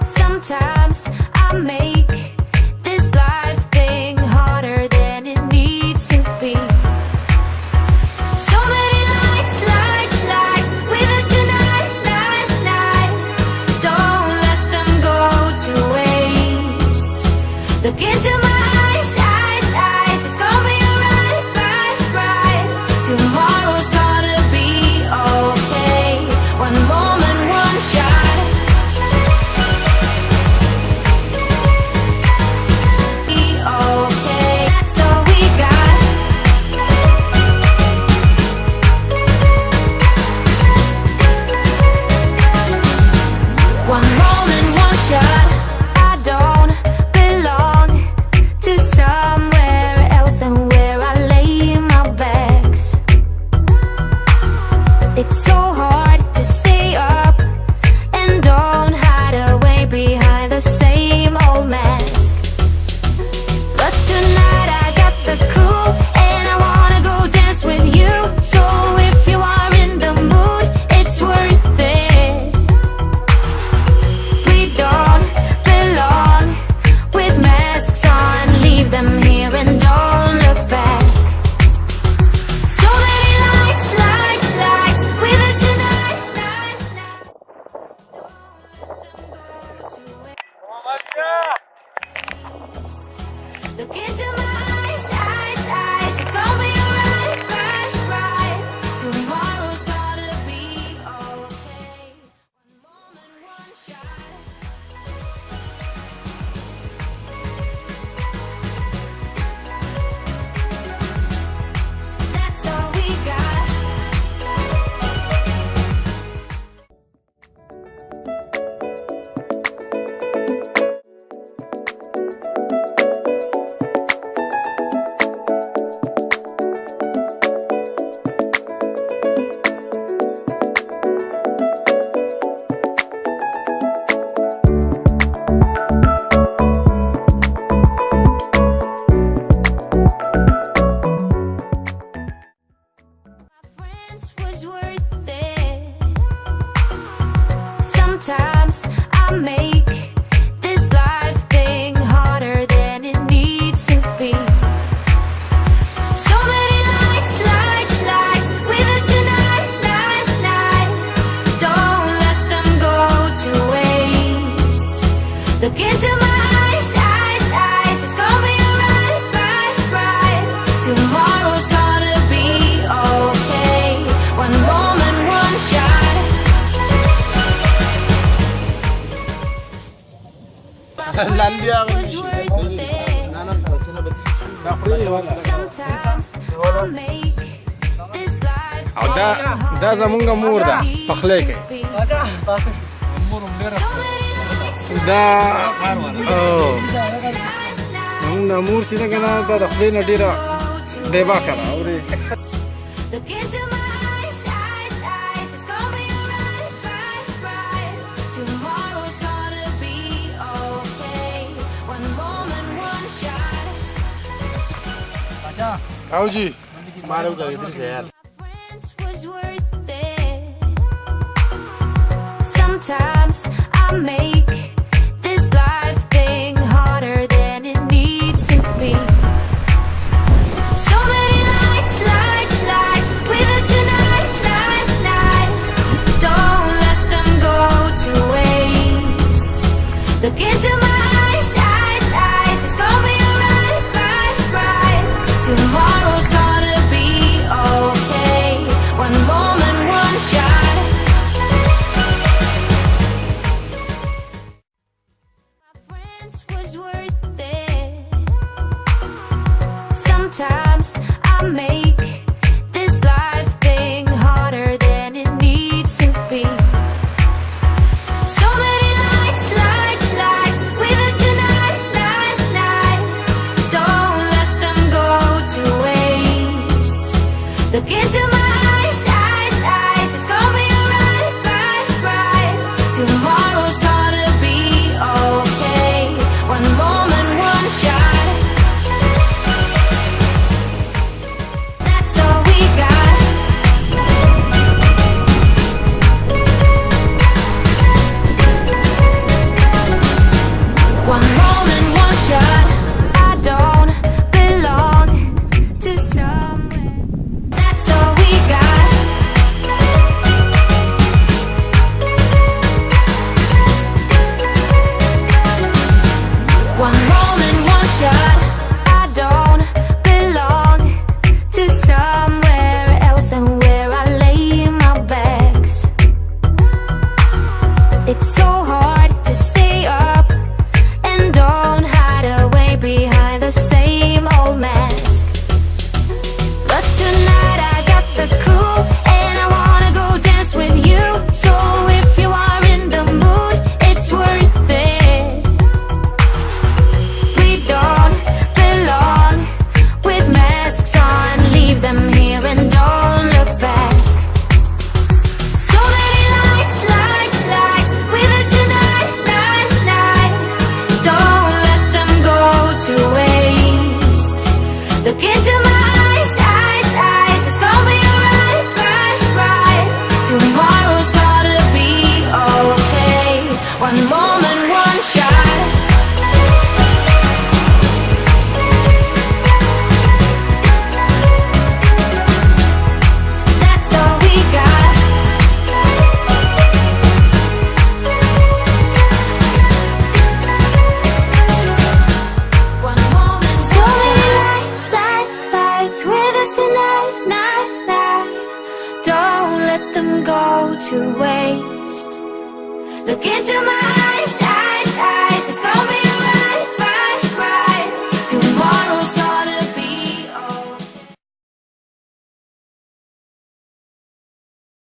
Sometimes I make this life thing harder than it needs to be. So many lights with us tonight, night. Don't let them go to waste. Look into my eyes. It's gonna be right. Tomorrow's gonna be okay. One moment, one shot. Be okay. That's all we got. One moment, one shot. I don't belong to somewhere else than where I lay my bags. It's so hard to stay up and don't hide away behind the same old mask. But tonight I got the cool and I wanna go dance with you. So if you are in the mood, it's worth it. We don't belong with masks on. Leave them here and don't look back. So many lights with us tonight, night. Don't let them go to waste. Look into my eyes. It's gonna be right. Tomorrow's gonna be okay. One moment, one shot. That's all we got. My friends was worth it. Sometimes I make this life thing harder than it needs to be. So many lights with us tonight, night. Don't let them go to waste. Look into my eyes. It's gonna be right. Tomorrow's gonna be okay. One moment, one shot. My friends was worth it. Sometimes I make this life ده زمون جمهور ده فخلاكي so many lights ده زمون جمهور سينا كنا ده دخلنا ديرا ديبا كنا أوري Look into my eyes. It's gonna be right. Tomorrow's gonna be okay. One moment, one shot. أوجي My friends was worth it. Sometimes I make this life thing harder than it needs to be. So many lights with us tonight, night. Don't let them go to waste. Look into my eyes. It's gonna be right. Tomorrow's gonna be okay. One moment, one shot. My friends was worth it. Sometimes I make this life thing harder than it needs to be. So many lights with us tonight, night. Don't let them go to waste. Look into my eyes. It's gonna be right. Tomorrow's gonna be okay. One moment, one shot. moment, one shot. I don't belong to somewhere. That's all we got. One moment, one shot. I don't belong to somewhere else than where I lay my bags. It's so hard to stay up and don't hide away behind the same old mask. But tonight I got the cool and I wanna go dance with you. So if you are in the mood, it's worth it. We don't belong with masks on. Leave them here and don't look back. So many lights, lights, lights with us tonight, night, night. Don't let them go to waste. Look into my eyes, eyes, eyes. It's gonna be alright, right, right. Tomorrow's gonna be okay. One moment, one shot. That's all we got. One moment, so many lights, lights, lights with us tonight, night, night. Don't let them go to waste. Look into my eyes.